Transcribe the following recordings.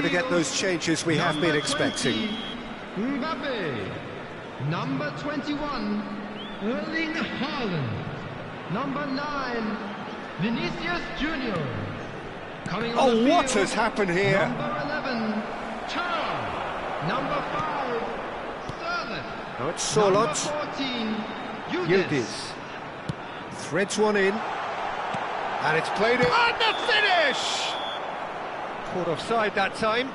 going to get those changes we have been expecting. Mbappe. Number 21, Erling Haaland. Number 9, Vinicius Junior. Coming on the field, what has happened here? Number 11, Char. Number 5, Servant. Oh, it's Sorloth. Number 14, Yildiz. Threads one in. And it's played it. And the finish! Caught offside that time.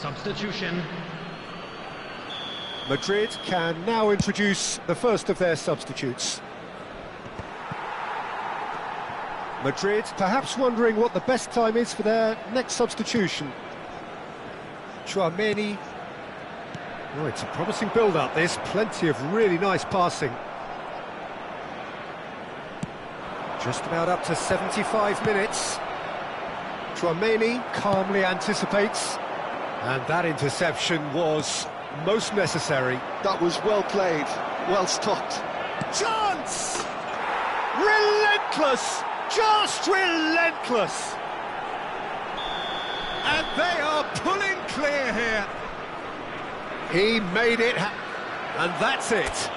Substitution. Madrid can now introduce the first of their substitutes. Madrid perhaps wondering what the best time is for their next substitution. Tchouaméni. Oh, it's a promising build-up, this. Plenty of really nice passing. Just about up to 75 minutes. Tchouaméni calmly anticipates. And that interception was most necessary. That was well played, well stopped. Chance! Relentless! Just relentless! And they are pulling clear here. He made it and that's it.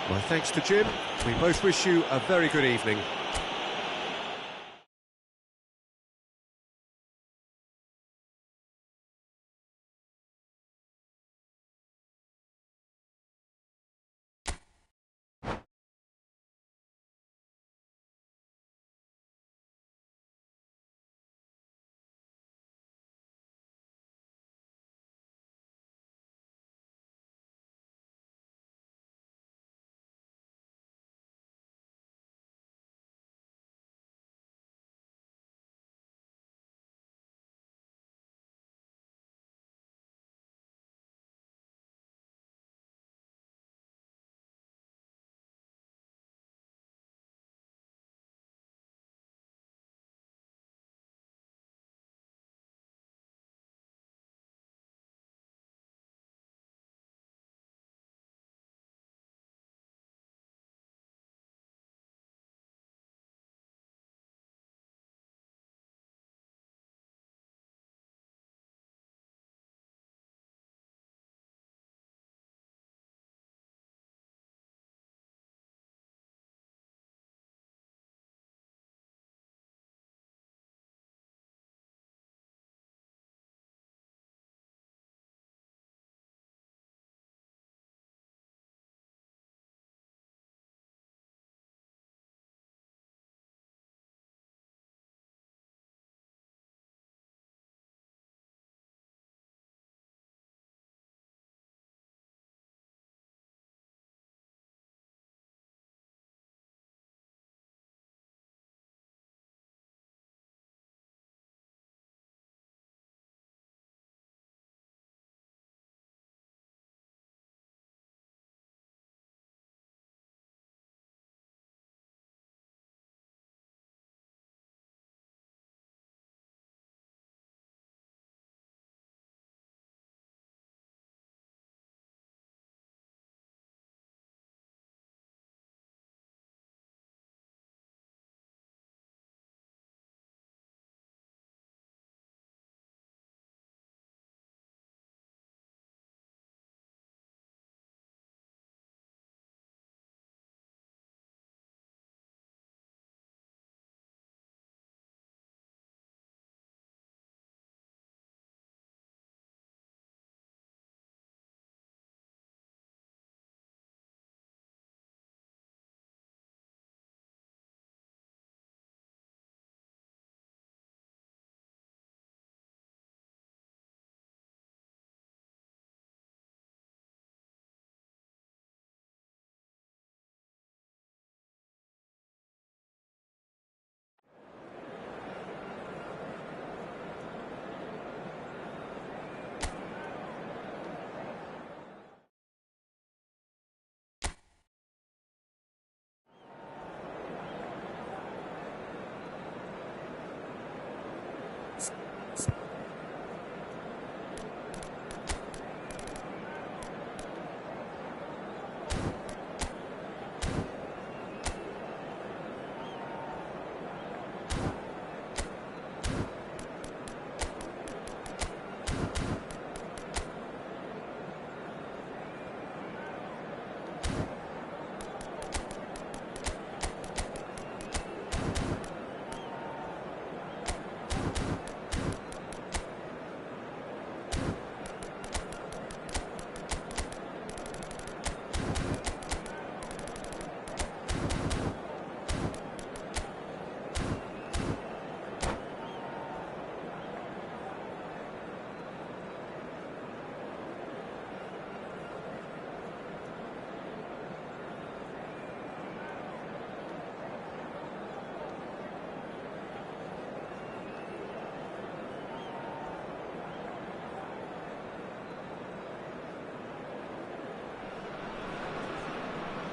My thanks to Jim. We both wish you a very good evening.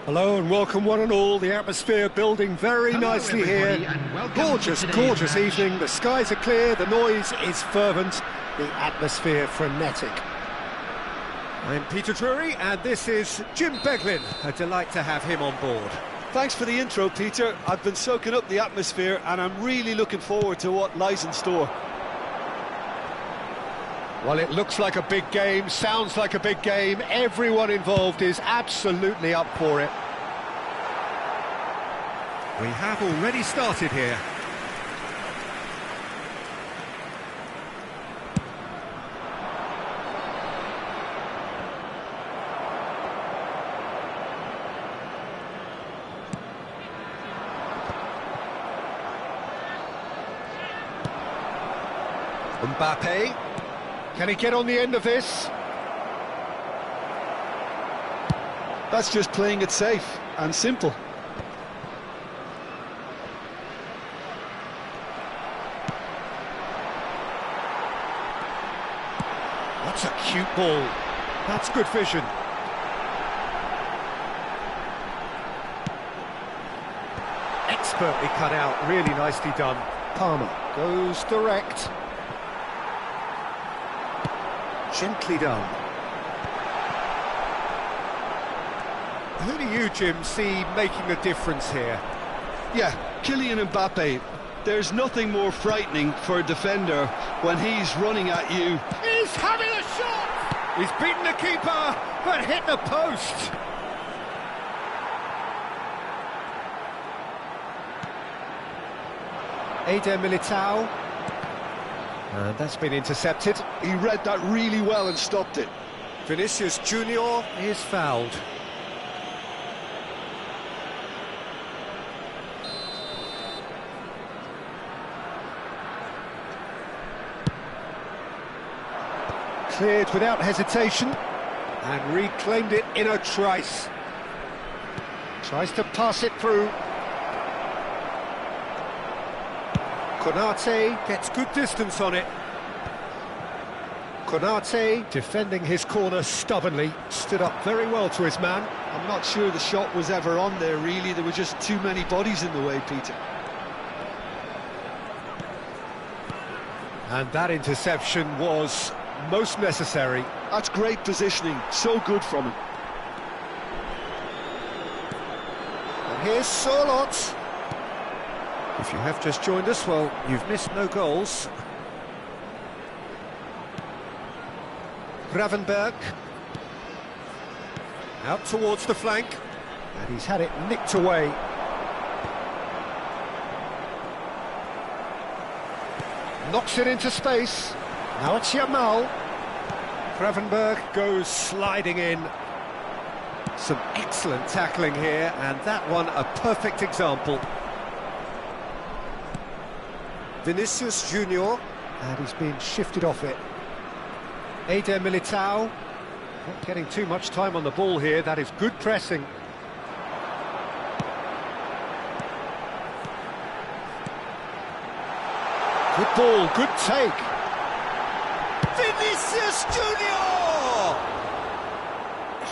Hello and welcome one and all. The atmosphere building very Hello, nicely everybody, here. and welcome Gorgeous, to today's gorgeous match. evening. The skies are clear, the noise is fervent, the atmosphere frenetic. I'm Peter Drury and this is Jim Beglin. A delight to have him on board. Thanks for the intro, Peter. I've been soaking up the atmosphere and I'm really looking forward to what lies in store. Well, it looks like a big game, sounds like a big game. Everyone involved is absolutely up for it. We have already started here. Mbappe. Can he get on the end of this? That's just playing it safe and simple. That's a cute ball. That's good vision. Expertly cut out, really nicely done. Palmer goes direct. Gently done. Who do you, Jim, see making a difference here? Yeah, Kylian Mbappe. There's nothing more frightening for a defender when he's running at you. He's having a shot! He's beaten the keeper, but hit the post. Eder Militao. And that's been intercepted. He read that really well and stopped it. Vinicius Junior is fouled. Cleared without hesitation and reclaimed it in a trice. Tries to pass it through. Konate gets good distance on it. Konate defending his corner stubbornly, stood up very well to his man. I'm not sure the shot was ever on there, really. There were just too many bodies in the way, Peter. And that interception was most necessary. That's great positioning, so good from him. And here's Sorloth. If you have just joined us, well, you've missed no goals. Gravenberg. Out towards the flank. And he's had it nicked away. Knocks it into space. Now it's Yamal. Gravenberg goes sliding in. Some excellent tackling here, and that one a perfect example. Vinicius Junior, and he's been shifted off it. Eder Militao, not getting too much time on the ball here. That is good pressing. Good ball, good take. Vinicius Junior!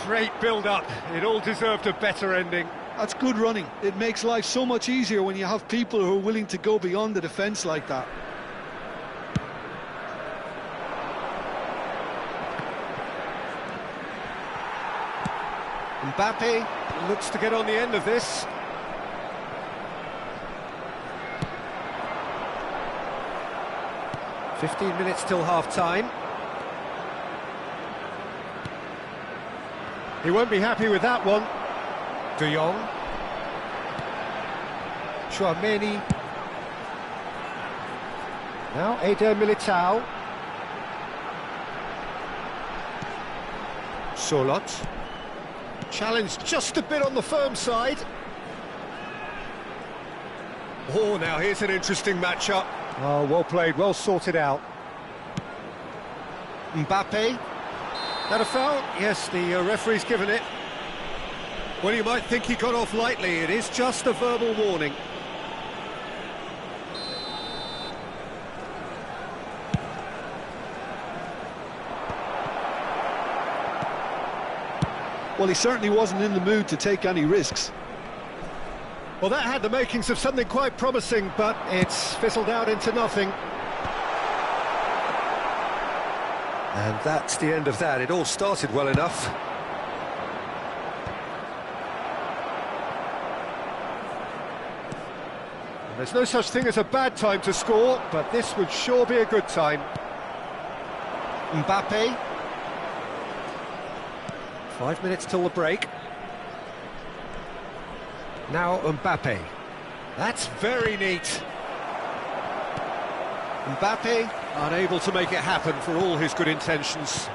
Great build-up. It all deserved a better ending. That's good running. It makes life so much easier when you have people who are willing to go beyond the defence like that. Mbappe looks to get on the end of this. "15 minutes till half-time. He won't be happy with that one. De Jong. Tchouaméni. Now Eder Militao. Sorloth. Challenged just a bit on the firm side. Oh, now here's an interesting matchup. Oh, well played, well sorted out. Mbappe. That a foul? Yes, the referee's given it. Well, you might think he got off lightly. It is just a verbal warning. Well, he certainly wasn't in the mood to take any risks. Well, that had the makings of something quite promising, but it's fizzled out into nothing. And that's the end of that. It all started well enough. And there's no such thing as a bad time to score, but this would sure be a good time. Mbappe. 5 minutes till the break. Now Mbappe. That's very neat. Mbappe unable to make it happen for all his good intentions.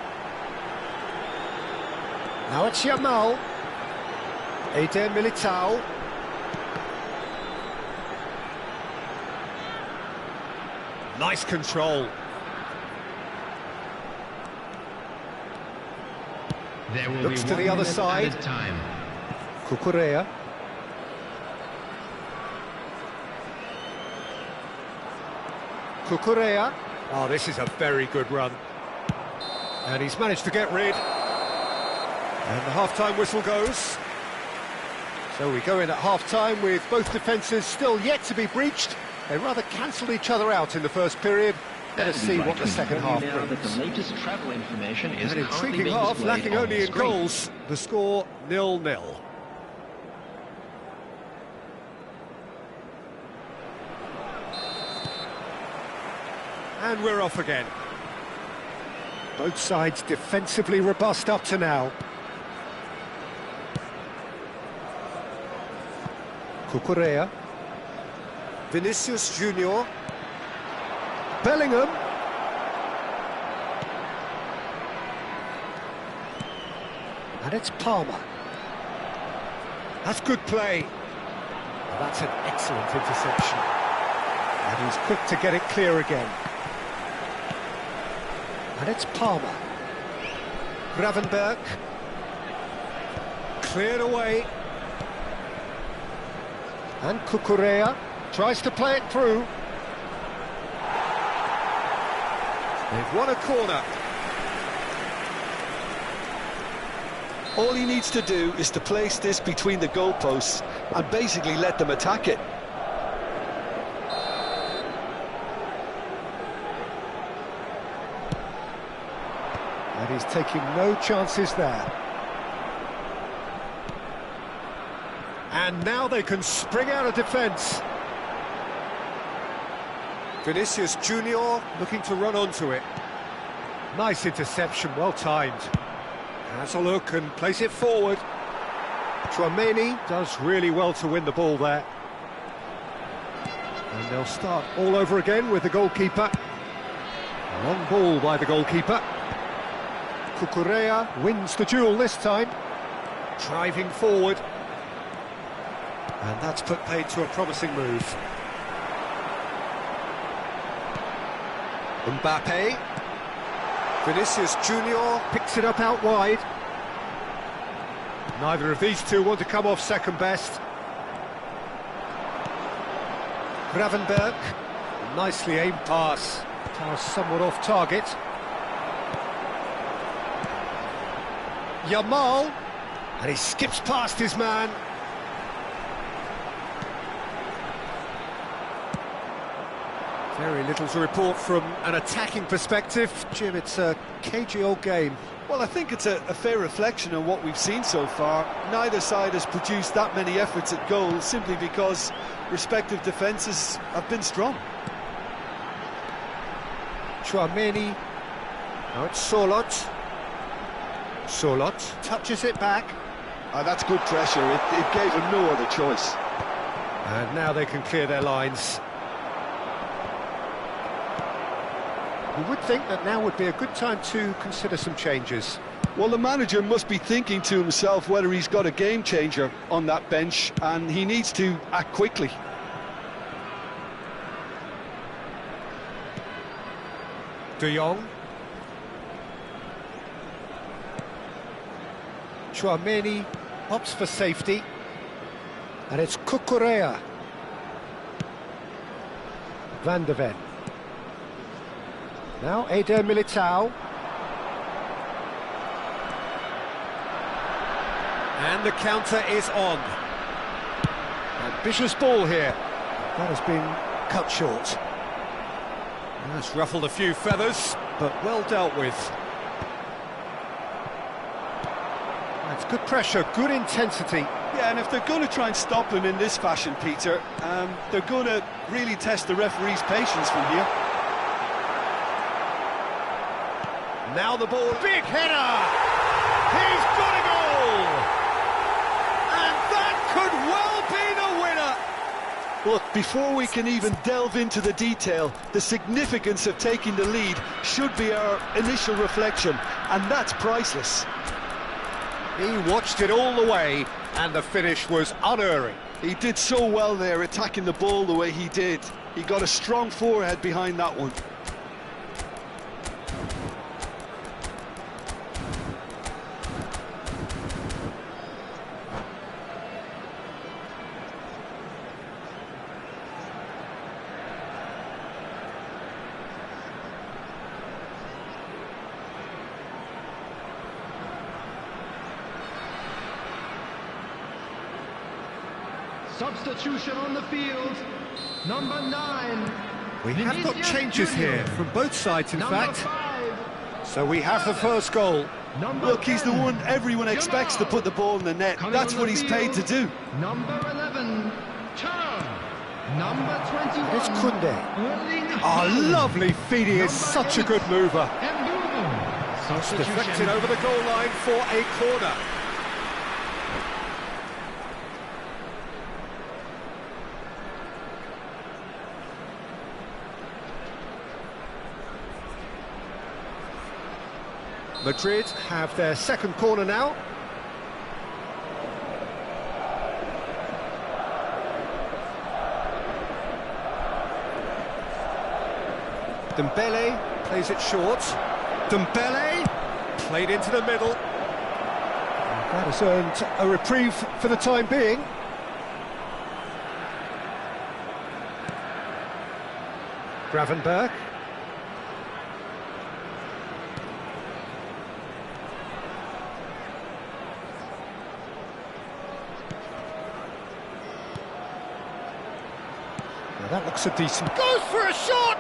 Now it's Yamal. Eder Militao. Nice control. There will Looks be to 1 the other minute side. added time. Cucurella. Cucurella. Oh, this is a very good run. And he's managed to get rid. And the half-time whistle goes. So we go in at half-time with both defences still yet to be breached. They rather cancelled each other out in the first period. Let us see what the second half brings. The latest travel information is An intriguing half, lacking only in goals. The score 0-0. And we're off again. Both sides defensively robust up to now. Cucurella. Vinicius Junior. Bellingham. And it's Palmer. That's good play. That's an excellent interception. And he's quick to get it clear again. And it's Palmer. Gravenberch. Cleared away. And Cucurella tries to play it through. They've won a corner. All he needs to do is to place this between the goalposts and basically let them attack it. And he's taking no chances there. And now they can spring out of defence. Vinicius Junior looking to run onto it. Nice interception, well timed. Has a look and plays it forward. Tchouaméni does really well to win the ball there. And they'll start all over again with the goalkeeper. Long ball by the goalkeeper. Cucurella wins the duel this time. Driving forward. And that's put paid to a promising move. Mbappe. Vinicius Junior picks it up out wide. Neither of these two want to come off second best. Gravenberch. Nicely aimed pass. Pass somewhat off target. Yamal. And he skips past his man. Very little to report from an attacking perspective. Jim, it's a cagey old game. Well, I think it's a fair reflection on what we've seen so far. Neither side has produced that many efforts at goal simply because respective defences have been strong. Tchouaméni. Now it's Sorloth. Sorloth touches it back. That's good pressure. It gave him no other choice. And now they can clear their lines. You would think that now would be a good time to consider some changes. Well, the manager must be thinking to himself whether he's got a game changer on that bench, and he needs to act quickly. De Jong. Tchouaméni opts for safety. And it's Cucurella. Van de Ven. Now Eder Militao. And the counter is on. Ambitious ball here. That has been cut short. That's ruffled a few feathers, but well dealt with. That's good pressure, good intensity. Yeah, and if they're going to try and stop him in this fashion, Peter, they're going to really test the referee's patience from here. Now the ball, big header! He's got a goal! And that could well be the winner! Look, before we can even delve into the detail, the significance of taking the lead should be our initial reflection, and that's priceless. He watched it all the way, and the finish was unerring. He did so well there, attacking the ball the way he did. He got a strong forehead behind that one. Substitution on the field. Number 9. We have got Vinicius changes Junior. here, from both sides in Number fact. 5. So we have the first goal. Number Look, he's the 10. one everyone expects to put the ball in the net. Coming That's on what the he's field, paid to do. Number 11. Turn. Number 21. It's Koundé. Erling Oh, Haaland. lovely feet, he is Number such a 8. good mover. Mbumo. Substitution. Deflected over the goal line for a corner. Madrid have their second corner now. Dembele plays it short. Dembele played into the middle. That has earned a reprieve for the time being. Gravenberch. Now that looks a decent... Goes for a shot!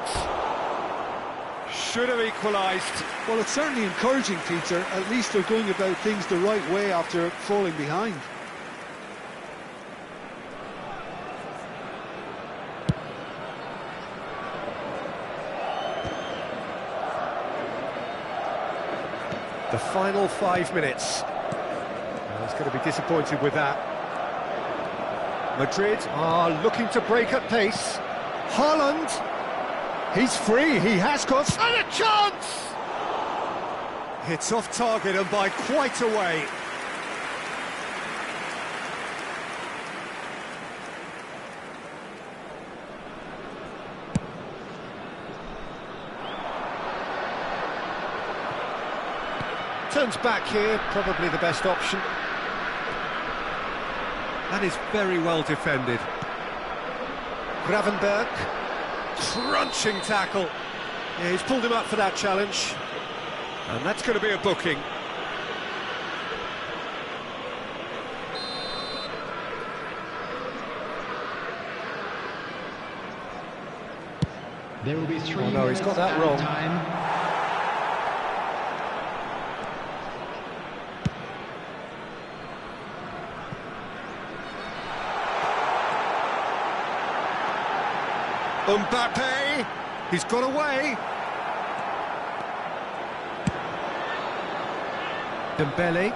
Should have equalised. Well, it's certainly encouraging, Peter. At least they're going about things the right way after falling behind. The final 5 minutes. Well, he's going to be disappointed with that. Madrid are looking to break at pace. Haaland, he's free, he has got... And a chance! It's off target and by quite a way. Turns back here, probably the best option. That is very well defended. Gravenberch, crunching tackle. Yeah, he's pulled him up for that challenge. And that's going to be a booking. There will be 3 Oh, no, he's got minutes that added wrong. time. Mbappe, he's got away. Dembele.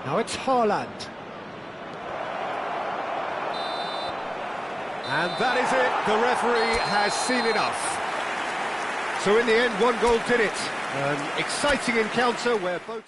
Now it's Haaland. And that is it. The referee has seen enough. So in the end, one goal did it. An exciting encounter where both...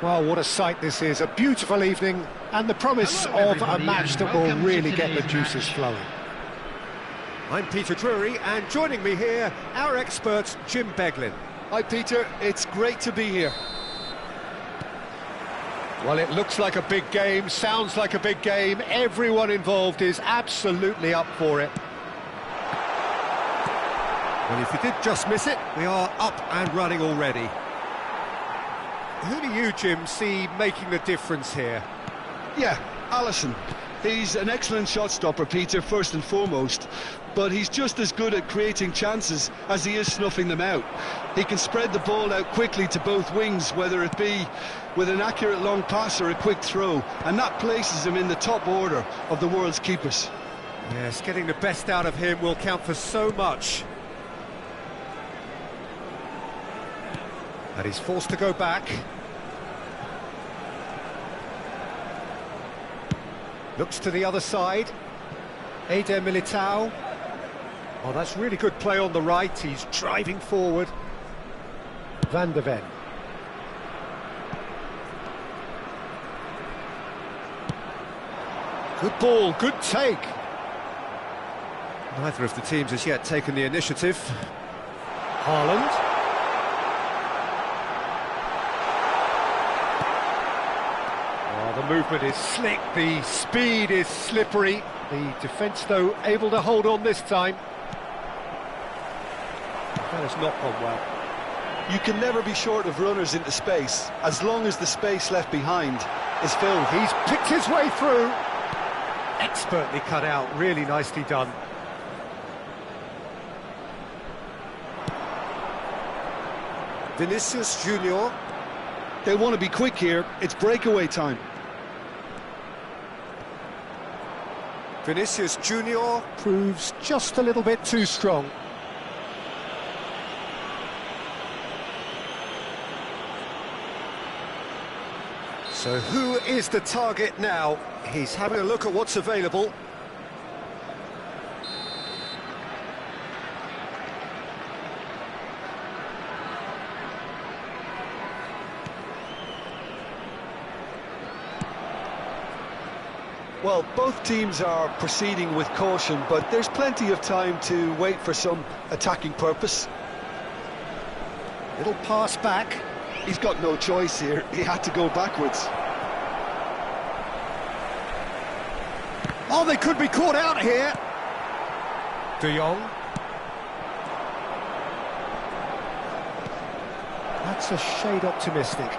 Well, what a sight this is. A beautiful evening and the promise Hello, of a everybody, match and that will welcome to really get the today's juices match. flowing. I'm Peter Drury, and joining me here, our expert, Jim Beglin. Hi Peter, it's great to be here. Well, it looks like a big game, sounds like a big game. Everyone involved is absolutely up for it. Well, if you did just miss it, we are up and running already. Who do you, Jim, see making the difference here? Yeah, Alisson. He's an excellent shot stopper, Peter, first and foremost, but he's just as good at creating chances as he is snuffing them out. He can spread the ball out quickly to both wings, whether it be with an accurate long pass or a quick throw, and that places him in the top order of the world's keepers. Yes, getting the best out of him will count for so much. And he's forced to go back. Looks to the other side. Eder Militao. Oh, that's really good play on the right. He's driving forward. Van der Ven. Good ball, good take. Neither of the teams has yet taken the initiative. Haaland. Oh, the movement is slick, the speed is slippery. The defence, though, able to hold on this time. That has not gone well. You can never be short of runners into space, as long as the space left behind is filled. He's picked his way through. Expertly cut out, really nicely done. Vinicius Junior. They want to be quick here, it's breakaway time. Vinicius Junior. Proves just a little bit too strong. So who is the target now? He's having a look at what's available. Well, both teams are proceeding with caution, but there's plenty of time to wait for some attacking purpose. Little pass back. He's got no choice here, he had to go backwards. Oh, they could be caught out here. De Jong. That's a shade optimistic.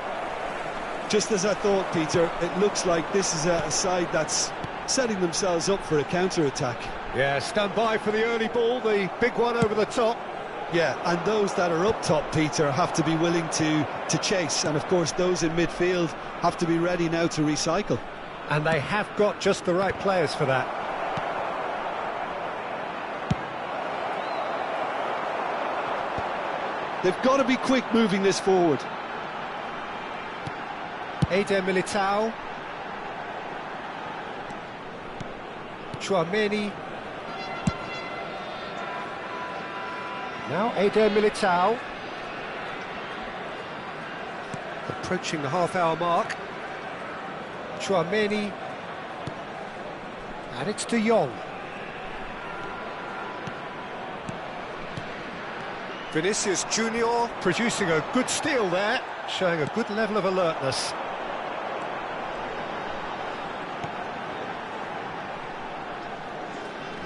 Just as I thought, Peter, it looks like this is a side that's setting themselves up for a counter-attack. Yeah, stand by for the early ball, the big one over the top. Yeah, and those that are up top, Peter, have to be willing to chase, and of course those in midfield have to be ready now to recycle. And they have got just the right players for that. They've got to be quick moving this forward. Eder Militao. Tchouaméni. Now Eder Militao. Approaching the half-hour mark. Tchouaméni. And it's De Jong. Vinicius Junior producing a good steal there, showing a good level of alertness.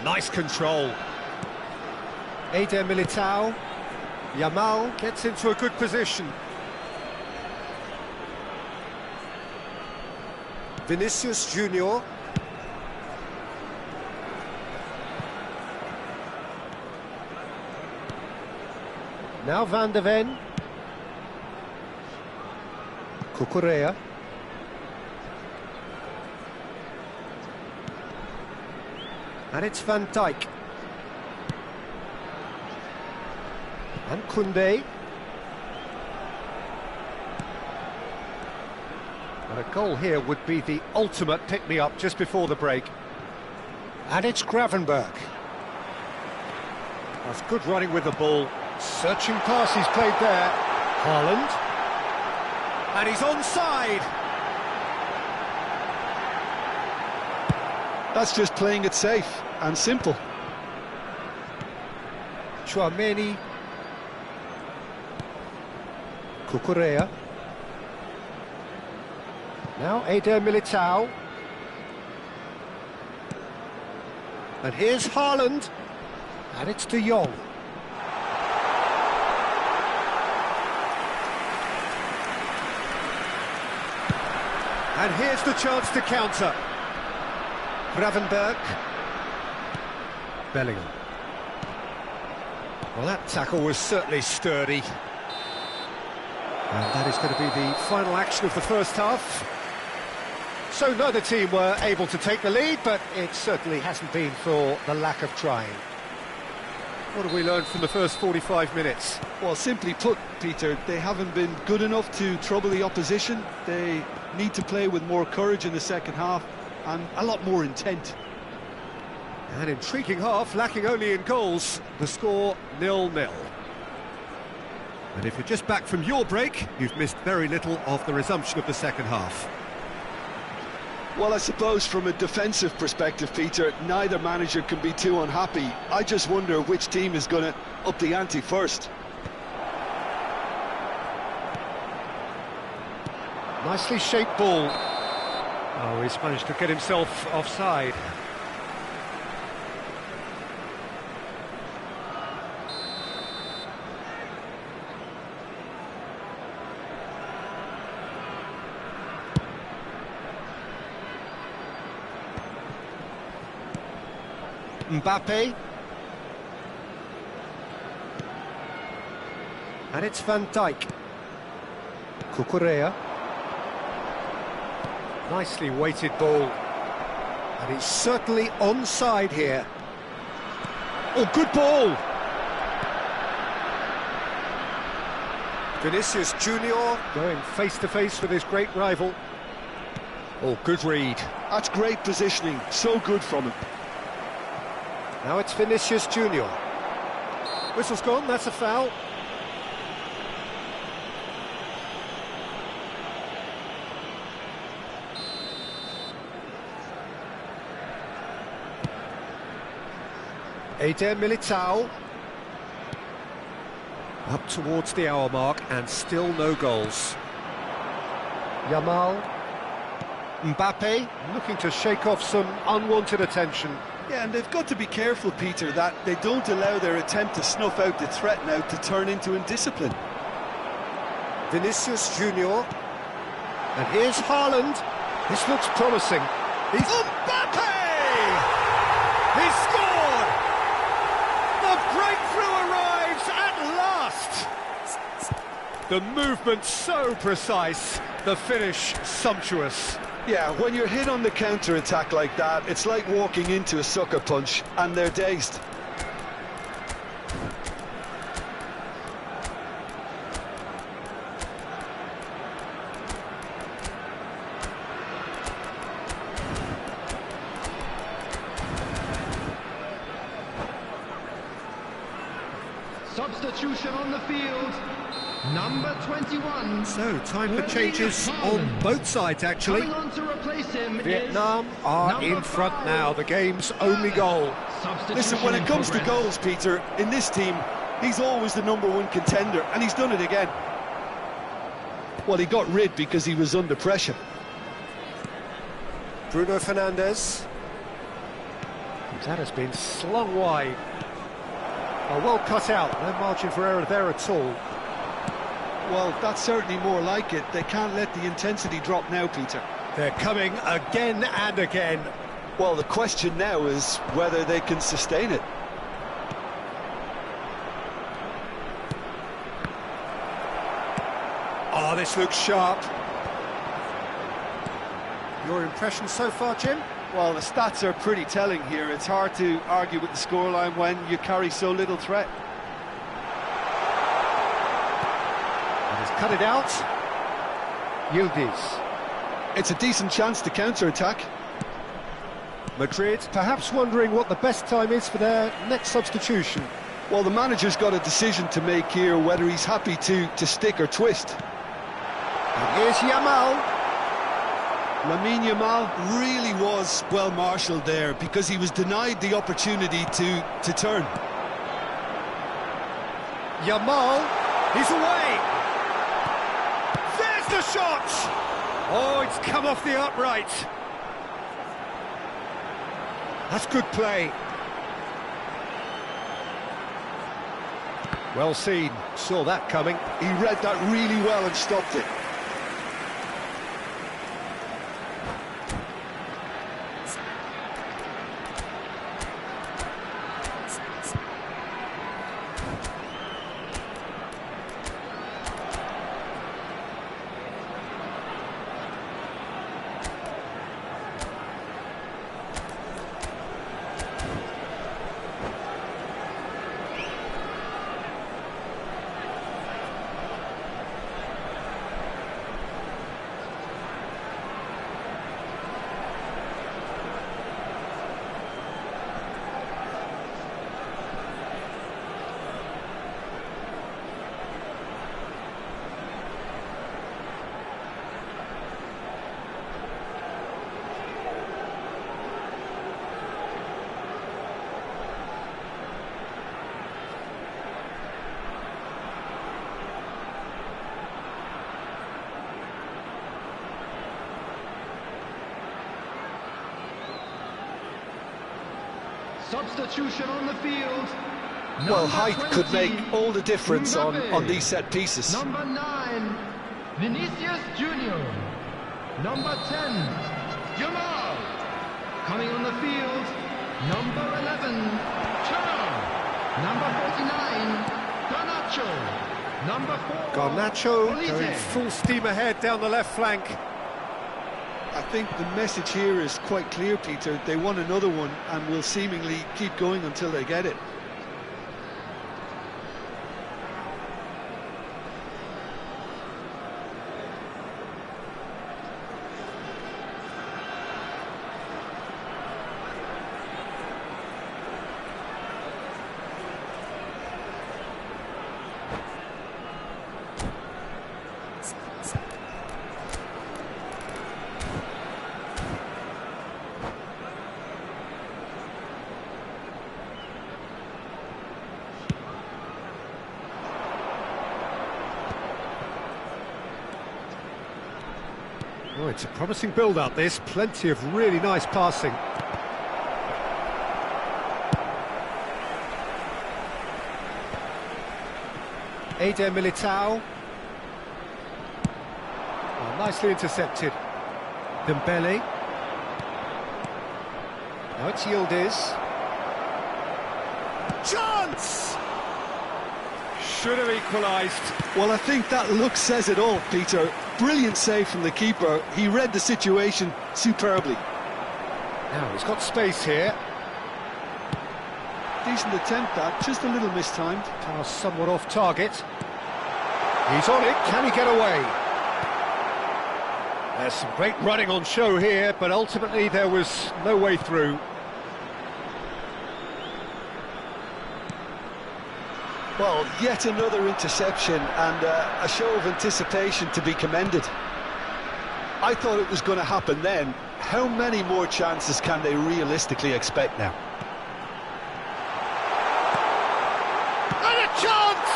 Nice control. Eder Militao. Yamal gets into a good position. Vinicius Junior. Now Van der Ven. Cucurella. And it's Van Dijk. And Koundé. And a goal here would be the ultimate pick-me-up just before the break. And it's Gravenberch. That's good running with the ball. Searching pass he's played there. Haaland. And he's onside. That's just playing it safe and simple. Tchouameni. Cucurella. Now Eder Militao. And here's Haaland. And it's De Jong. And here's the chance to counter. Gravenberch. Bellingham. Well, that tackle was certainly sturdy. And that is going to be the final action of the first half. So neither team were able to take the lead, but it certainly hasn't been for the lack of trying. What have we learned from the first 45 minutes? Well, simply put, Peter, they haven't been good enough to trouble the opposition. They need to play with more courage in the second half and a lot more intent. An intriguing half, lacking only in goals. The score 0-0. And if you're just back from your break, you've missed very little of the resumption of the second half. Well, I suppose from a defensive perspective, Peter, neither manager can be too unhappy. I just wonder which team is going to up the ante first. Nicely shaped ball. Oh, he's managed to get himself offside. Mbappe. And it's Van Dijk. Cucurella. Nicely weighted ball. And he's certainly onside here. Oh, good ball! Vinicius Junior going face-to-face with his great rival. Oh, good read. That's great positioning, so good from him. Now it's Vinicius Junior. Whistle's gone, that's a foul. Eder Militao. Up towards the hour mark and still no goals. Yamal. Mbappe looking to shake off some unwanted attention. Yeah, and they've got to be careful, Peter, that they don't allow their attempt to snuff out the threat now to turn into indiscipline. Vinicius Junior. And here's Haaland. This looks promising. He's... Mbappe! He scored! The breakthrough arrives at last! The movement so precise, the finish sumptuous. Yeah, when you're hit on the counter-attack like that, it's like walking into a sucker punch, and they're dazed. Substitution on the field. Number 21. So, time for changes on both sides, actually. Coming on to replace him Vietnam are in front now, the game's only goal. Listen, when it comes to goals, Peter, in this team, he's always the #1 contender, and he's done it again. Well, he got rid because he was under pressure. Bruno Fernandes. That has been slung wide. Oh, well cut out, no margin for error there at all. Well, that's certainly more like it. They can't let the intensity drop now, Peter. They're coming again and again. Well, the question now is whether they can sustain it. Oh, this looks sharp. Your impression so far, Jim? Well, the stats are pretty telling here. It's hard to argue with the scoreline when you carry so little threat. Cut it out. Yildiz. It's a decent chance to counter-attack. Madrid perhaps wondering what the best time is for their next substitution. Well, the manager's got a decision to make here, whether he's happy to stick or twist. And here's Yamal. Lamine Yamal really was well marshalled there because he was denied the opportunity to turn. Yamal, he's away. There's the shot. Oh, it's come off the upright. That's good play. Well seen, saw that coming. He read that really well and stopped it. Substitution on the field. Well, Number height could 20, make all the difference on Mbappe. these set pieces. Number 9, Vinicius Junior. Number 10, Yamal. Coming on the field, number 11, Turner. Number 49, Garnacho. Number 4, Garnacho Olise. going full steam ahead down the left flank. I think the message here is quite clear, Peter. They want another one and will seemingly keep going until they get it. Oh, it's a promising build-up, this. Plenty of really nice passing. Eder Militao. Oh, nicely intercepted. Dembele. Now it's Yildiz. Chance! Should have equalised. Well, I think that look says it all, Peter. Brilliant save from the keeper. He read the situation superbly. Now he's got space here. Decent attempt, that. Just a little mistimed. Pass somewhat off target. He's on it. Can he get away? There's some great running on show here, but ultimately there was no way through. Well, yet another interception and a show of anticipation to be commended. I thought it was going to happen then. How many more chances can they realistically expect now? And a chance!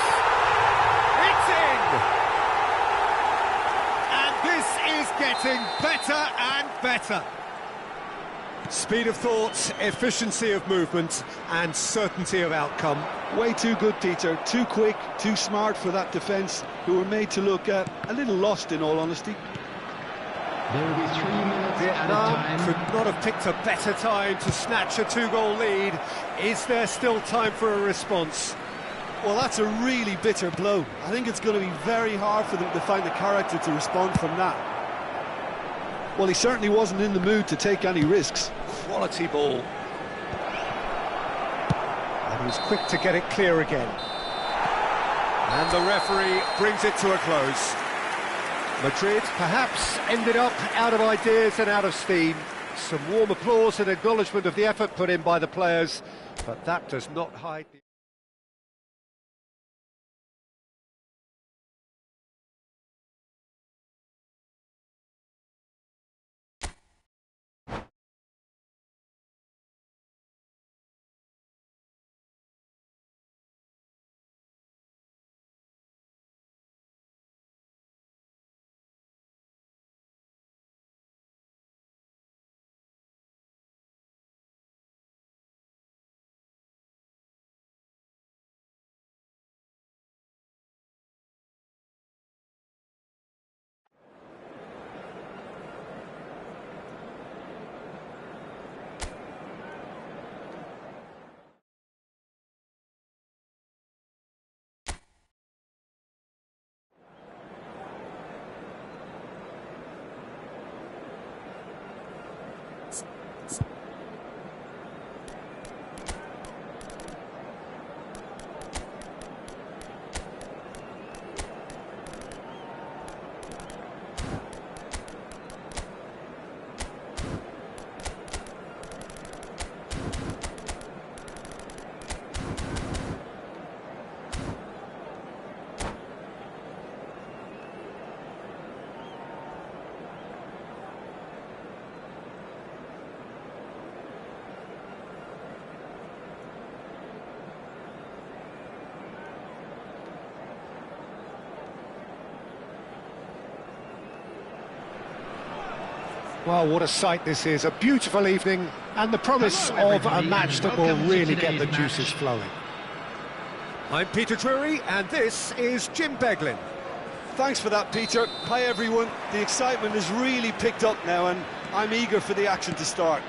It's in! And this is getting better and better. Speed of thought, efficiency of movement, and certainty of outcome. Way too good, Peter. Too quick, too smart for that defence, who were made to look a little lost, in all honesty. There will be 3 minutes Vietnam added time. could not have picked a better time to snatch a 2-goal lead. Is there still time for a response? Well, that's a really bitter blow. I think it's going to be very hard for them to find the character to respond from that. Well, he certainly wasn't in the mood to take any risks. Quality ball. And he was quick to get it clear again. And the referee brings it to a close. Madrid perhaps ended up out of ideas and out of steam. Some warm applause and acknowledgement of the effort put in by the players, but that does not hide the Well, what a sight this is. A beautiful evening and the promise Hello, of a everybody, match and that will welcome to really get today's the match. juices flowing. I'm Peter Drury, and this is Jim Beglin. Thanks for that, Peter. Hi, everyone. The excitement has really picked up now, and I'm eager for the action to start.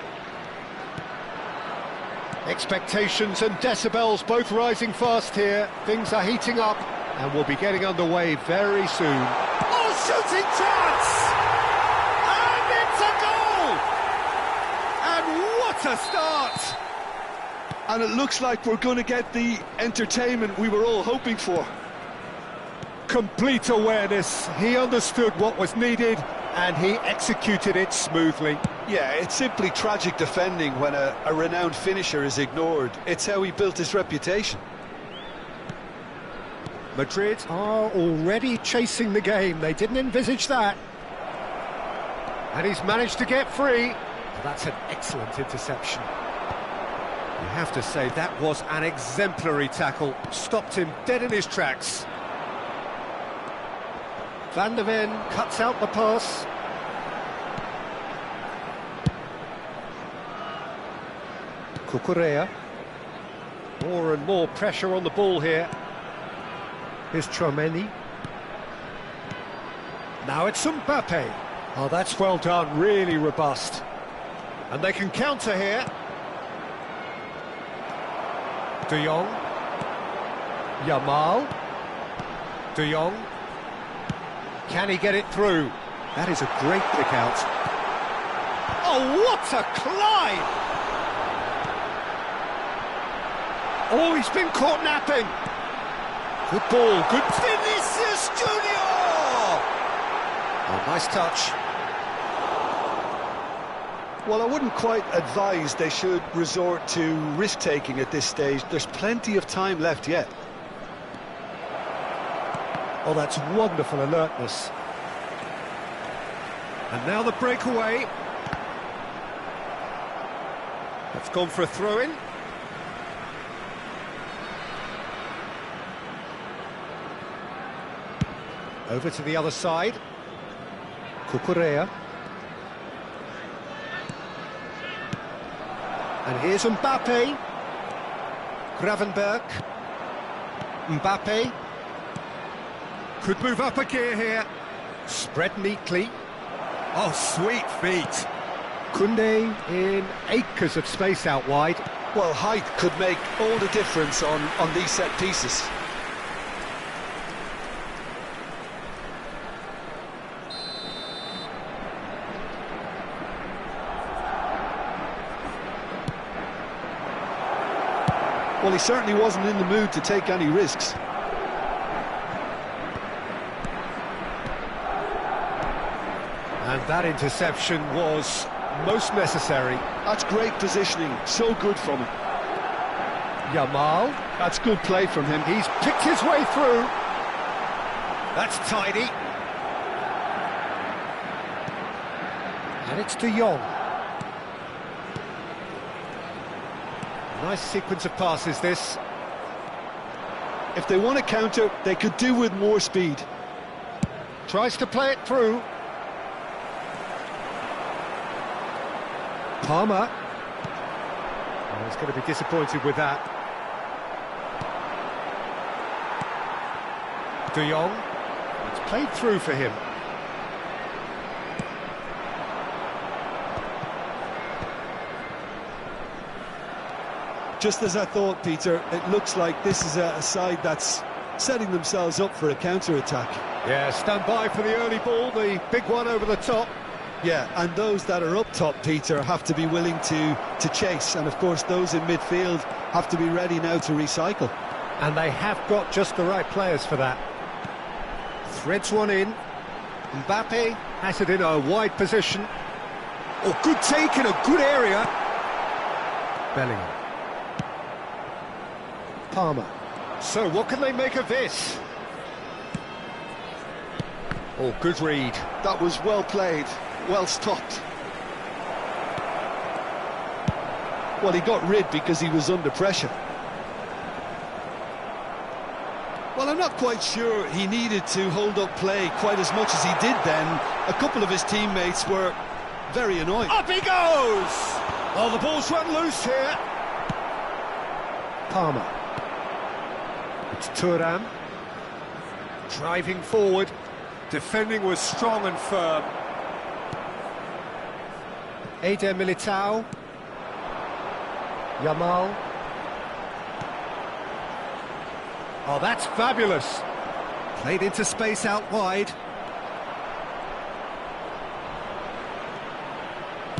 Expectations and decibels both rising fast here. Things are heating up and we'll be getting underway very soon. Oh, shooting chance! And it's a goal! And what a start! And it looks like we're going to get the entertainment we were all hoping for. Complete awareness. He understood what was needed and he executed it smoothly. Yeah, it's simply tragic defending when a renowned finisher is ignored. It's how he built his reputation. Madrid are already chasing the game. They didn't envisage that. And he's managed to get free. That's an excellent interception. You have to say that was an exemplary tackle. Stopped him dead in his tracks. Van der Ven cuts out the pass. Cucurella. More and more pressure on the ball here. Here's Tchouaméni. Now it's Mbappe. Oh, that's well done, really robust. And they can counter here. De Jong. Yamal. De Jong. Can he get it through? That is a great pick out. Oh, what a climb! Oh, he's been caught napping. Good ball, good... Vinicius Junior! Oh, nice touch. Well, I wouldn't quite advise they should resort to risk-taking at this stage. There's plenty of time left yet. Oh, that's wonderful alertness. And now the breakaway. That's gone for a throw-in. Over to the other side. Cucurella. And here's Mbappe. Gravenberg. Mbappe. Could move up a gear here. Spread neatly. Oh, sweet feet. Koundé in acres of space out wide. Well, height could make all the difference on these set pieces. Well, he certainly wasn't in the mood to take any risks. And that interception was most necessary. That's great positioning, so good from him. Yamal. That's good play from him. He's picked his way through. That's tidy. And it's De Jong. Nice sequence of passes, this. If they want to counter, they could do with more speed. Tries to play it through. Palmer. Oh, he's going to be disappointed with that. De Jong. It's played through for him. Just as I thought, Peter, it looks like this is a side that's setting themselves up for a counter-attack. Yeah, stand by for the early ball, the big one over the top. Yeah, and those that are up top, Peter, have to be willing to chase. And, of course, those in midfield have to be ready now to recycle. And they have got just the right players for that. Threads one in. Mbappe has it in a wide position. Oh, good take in a good area. Bellingham. Palmer. So what can they make of this? Oh, good read. That was well played, well stopped. Well, he got rid because he was under pressure. Well, I'm not quite sure he needed to hold up play quite as much as he did then. A couple of his teammates were Very annoying. Up he goes! Oh, the ball's run loose here. Palmer. It's Thuram. Driving forward. Defending was strong and firm. Eder Militao. Yamal. Oh, that's fabulous. Played into space out wide.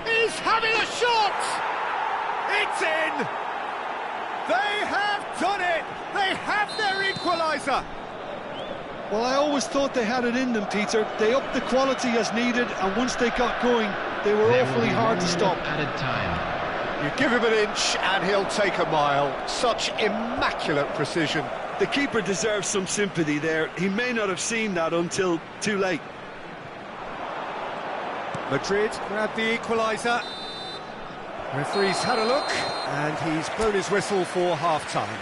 He's having a shot! It's in! They have done it! They have their equaliser! Well, I always thought they had it in them, Peter. They upped the quality as needed, and once they got going, they were awfully hard to stop. Added time. You give him an inch and he'll take a mile. Such immaculate precision. The keeper deserves some sympathy there. He may not have seen that until too late. Madrid grabbed the equaliser. Referee's had a look and he's blown his whistle for half-time.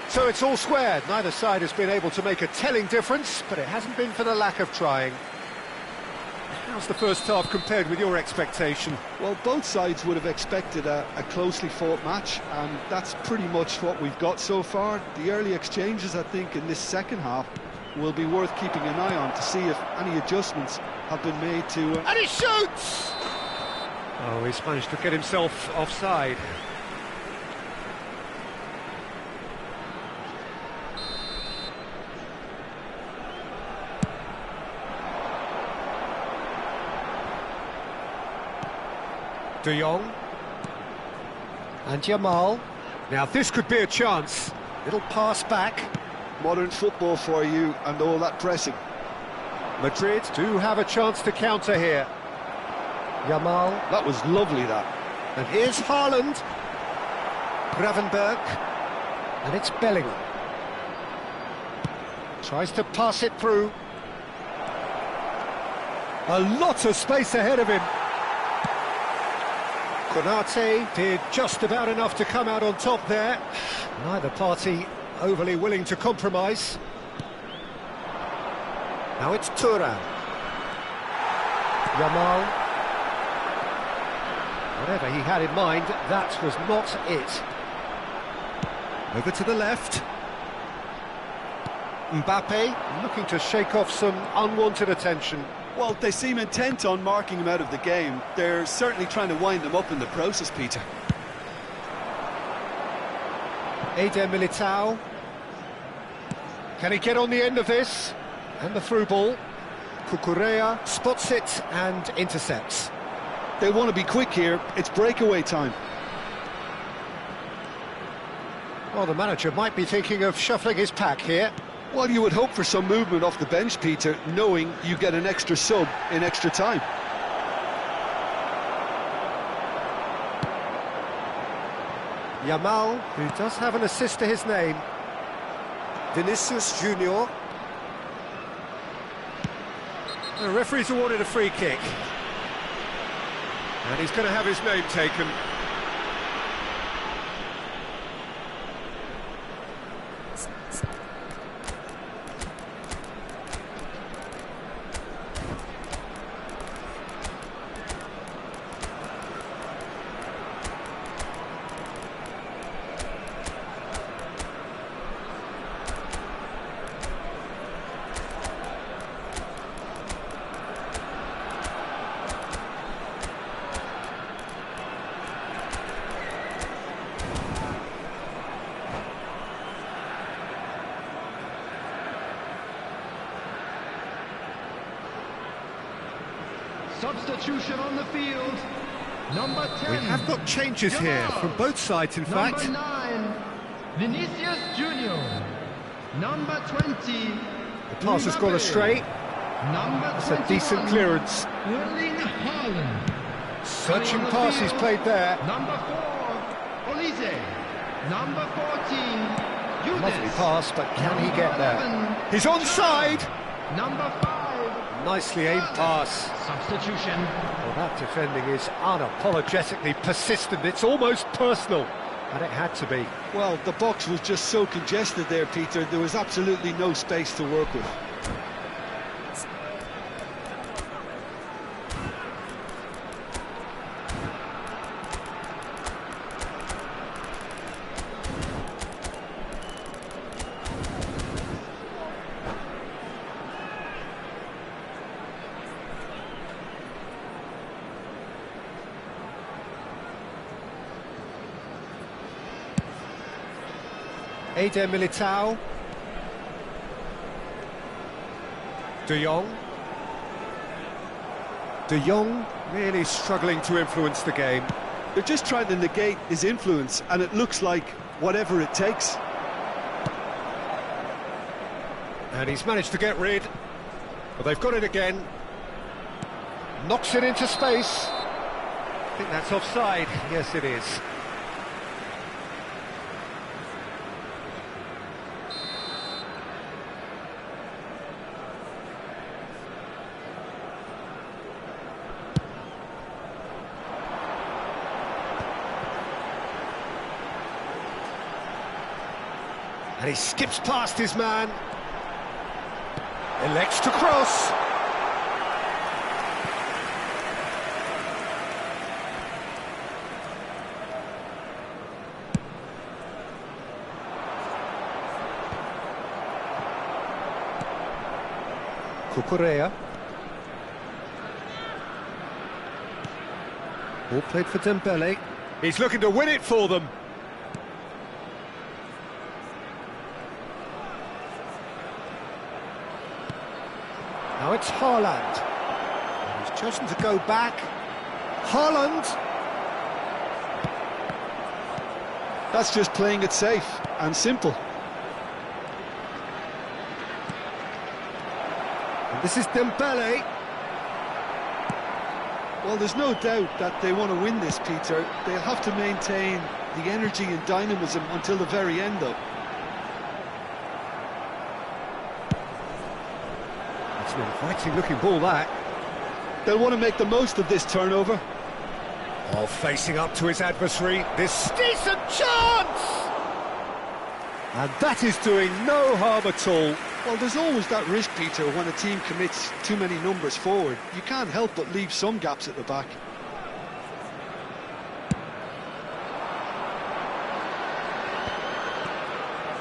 So it's all squared. Neither side has been able to make a telling difference, but it hasn't been for the lack of trying. How's the first half compared with your expectation? Well, both sides would have expected a closely fought match, and that's pretty much what we've got so far. The early exchanges, I think, in this second half will be worth keeping an eye on to see if any adjustments have been made to... And he shoots! Oh, he's managed to get himself offside. De Jong. And Yamal. Now this could be a chance. Little pass back. Modern football for you and all that pressing. Madrid do have a chance to counter here. Yamal. That was lovely, that. And here's Haaland. Gravenberg. And it's Bellingham. Tries to pass it through. A lot of space ahead of him. Konate did just about enough to come out on top there. Neither party overly willing to compromise. Now it's Thuram. Yamal. Whatever he had in mind, that was not it. Over to the left. Mbappe looking to shake off some unwanted attention. Well, they seem intent on marking him out of the game. They're certainly trying to wind him up in the process, Peter. Eder Militao. Can he get on the end of this? And the through ball. Cucurella spots it and intercepts. They want to be quick here. It's breakaway time. Well, the manager might be thinking of shuffling his pack here. Well, you would hope for some movement off the bench, Peter, knowing you get an extra sub in extra time. Yamal, who does have an assist to his name. Vinicius Junior. The referee's awarded a free kick. And he's going to have his name taken. Substitution on the field. Number 10. We have got changes here from both sides, in fact. Number 9, Vinicius Junior. Number 20. The pass has gone astray. That's a decent clearance. Erling Haaland. Searching pass he's played there. Number 4, Olise. Number 14, Lovely Yudes. pass, but can he get there? He's onside. Number 5. Nicely aimed pass. Substitution. Well, that defending is unapologetically persistent. It's almost personal, and it had to be. Well, the box was just so congested there, Peter. There was absolutely no space to work with. Eder Militao. De Jong. De Jong really struggling to influence the game. They're just trying to negate his influence, and it looks like whatever it takes. And he's managed to get rid. But they've got it again. Knocks it into space. I think that's offside. Yes, it is. And he skips past his man. Elects to cross. Cucurella. Ball played for Dembele. He's looking to win it for them. Now it's Haaland. And he's chosen to go back. Haaland. That's just playing it safe and simple. And this is Dembele. Well, there's no doubt that they want to win this, Peter. They'll have to maintain the energy and dynamism until the very end, though. It's an inviting looking ball, that. They'll want to make the most of this turnover. Oh, facing up to his adversary. This decent chance! And that is doing no harm at all. Well, there's always that risk, Peter, when a team commits too many numbers forward. You can't help but leave some gaps at the back.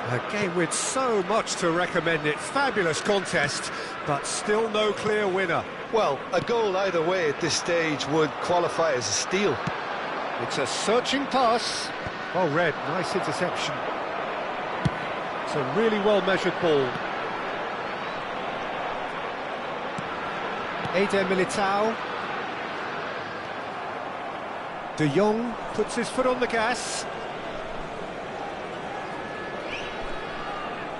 A game with so much to recommend it. Fabulous contest, but still no clear winner. Well, a goal either way at this stage would qualify as a steal. It's a searching pass. Well read, nice interception. It's a really well-measured ball. Eder Militao. De Jong puts his foot on the gas.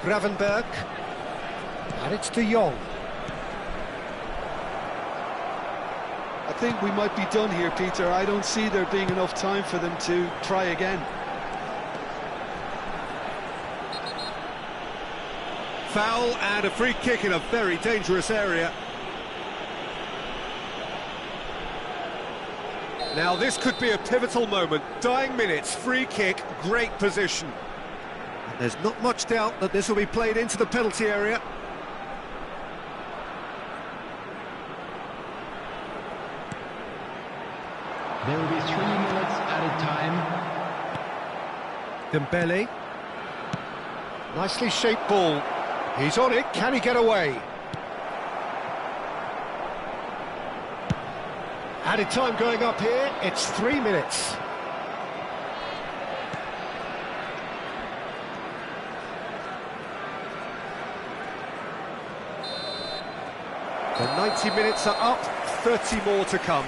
Gravenberg. And it's De Jong. I think we might be done here, Peter. I don't see there being enough time for them to try again. Foul and a free kick in a very dangerous area. Now this could be a pivotal moment. Dying minutes, free kick, great position. And there's not much doubt that this will be played into the penalty area. There will be 3 minutes added time. Dembele. Nicely shaped ball. He's on it, can he get away? Added time going up here, it's 3 minutes. The 90 minutes are up, 30 more to come.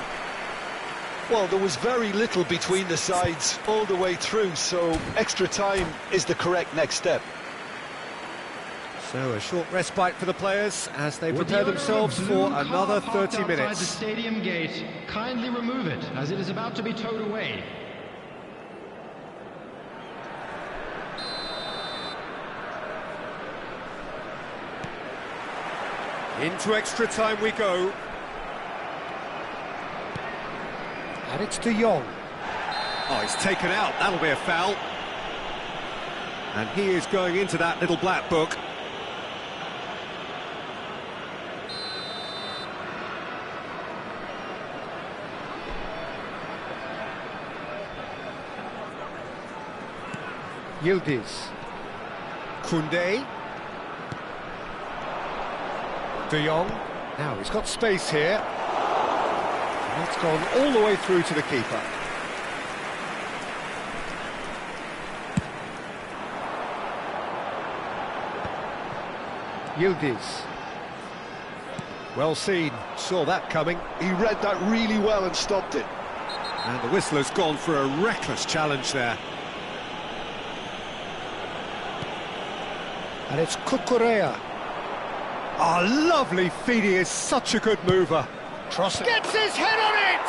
Well, there was very little between the sides all the way through, so extra time is the correct next step. So a short respite for the players as they With prepare the owner of themselves blue for car another parked 30 outside the minutes. stadium gate, kindly remove it as it is about to be towed away. Into extra time we go. And it's De Jong. Oh, he's taken out, that'll be a foul. And he is going into that little black book. Yildiz. Koundé. De Jong. Now he's got space here. And it's gone all the way through to the keeper. Yildiz. Well seen, saw that coming. He read that really well and stopped it. And the whistler's gone for a reckless challenge there. And it's Cucurella. Oh, lovely feed, he is such a good mover. Cross it. Gets his head on it!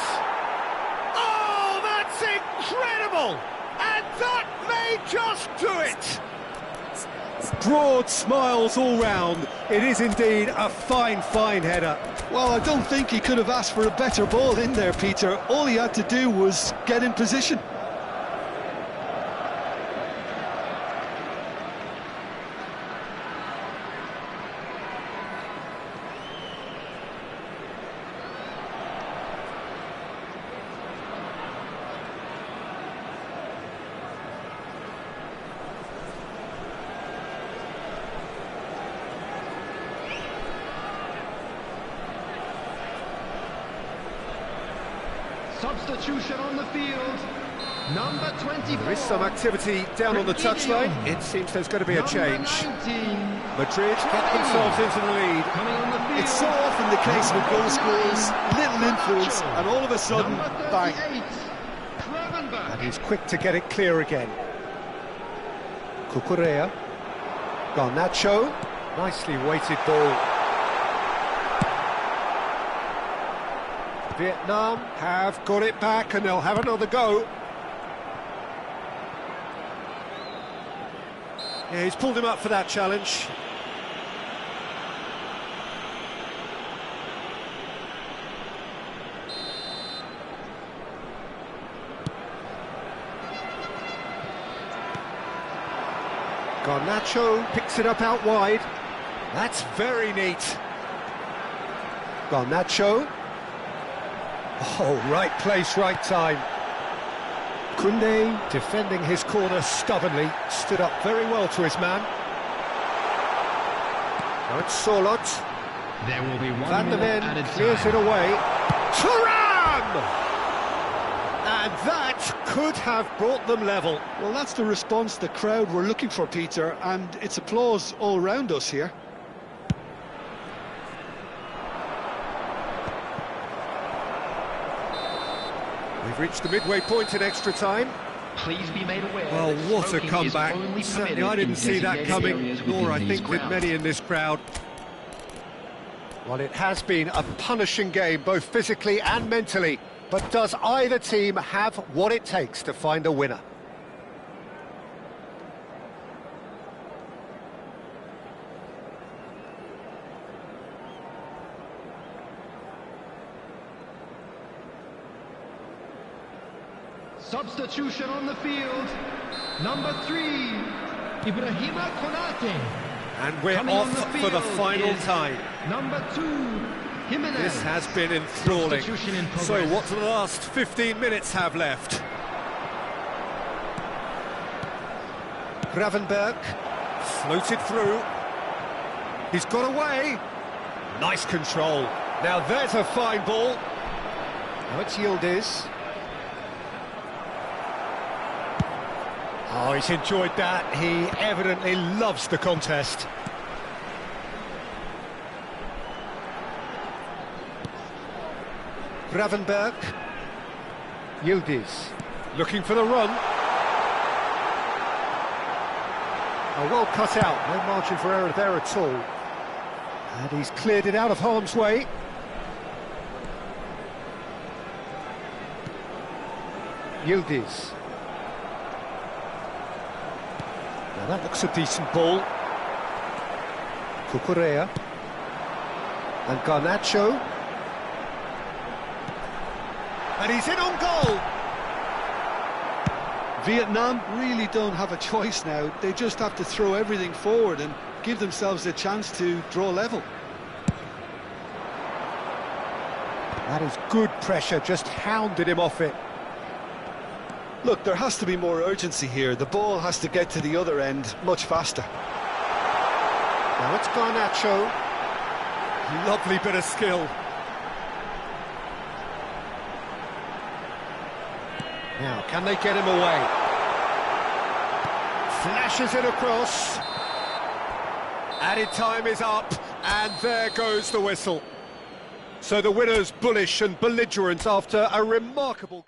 Oh, that's incredible! And that may just do it! Broad smiles all round. It is indeed a fine, fine header. Well, I don't think he could have asked for a better ball in there, Peter. All he had to do was get in position. Substitution on the field. Number 24. There is some activity down on the touchline. It seems there's going to be a change. Madrid get themselves into the lead. Coming on the field. It's so often the case with goal scorers, little influence, and all of a sudden, Number bang. 38, Gravenberch. And he's quick to get it clear again. Cucurella. Garnacho. Nicely weighted ball. Vietnam have got it back and they'll have another go. Yeah, he's pulled him up for that challenge. Garnacho picks it up out wide. That's very neat. Garnacho. Oh, right place, right time. Koundé, defending his corner stubbornly, stood up very well to his man. Now it's Sorloth. There will be 1 Van der minute Ven added clears time. it away. Thuram! And that could have brought them level. Well, that's the response the crowd were looking for, Peter, and it's applause all round us here. We've reached the midway point in extra time. Please be made aware. Well, that what a smoking is comeback. only Certainly permitted I didn't in see that designated coming, areas nor within I these think did grounds. many in this crowd. Well, it has been a punishing game, both physically and mentally. But does either team have what it takes to find a winner? Substitution on the field. Number 3, Ibrahima Konate. And we're Coming on off the for the field final is time. Number 2, Jimenez. This has been enthralling. Substitution in So progress. what do the last 15 minutes have left? Gravenberch floated through. He's got away. Nice control. Now there's a fine ball. Now it's Yildiz. Oh, he's enjoyed that. He evidently loves the contest. Gravenberch. Yildiz. Looking for the run. Oh, well cut out. No margin for error there at all. And he's cleared it out of harm's way. Yildiz. Now that looks a decent ball. Cucurella. And Garnacho. And he's in on goal! Vietnam really don't have a choice now. They just have to throw everything forward and give themselves a chance to draw level. That is good pressure, just hounded him off it. Look, there has to be more urgency here. The ball has to get to the other end much faster. Now it's Garnacho. Lovely bit of skill. Now, can they get him away? Flashes it across. Added time is up, and there goes the whistle. So the winner's bullish and belligerent after a remarkable...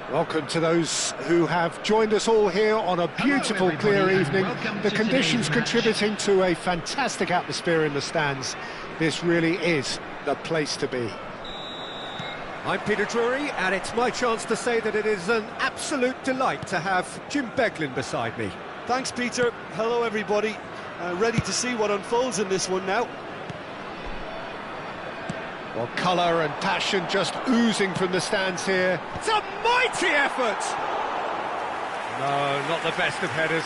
Welcome to those who have joined us all here on a beautiful, clear evening. The conditions contributing to a fantastic atmosphere in the stands. This really is the place to be. I'm Peter Drury, and it's my chance to say that it is an absolute delight to have Jim Beglin beside me. Thanks, Peter. Hello, everybody. Ready to see what unfolds in this one now. Well, colour and passion just oozing from the stands here. It's a mighty effort! No, not the best of headers.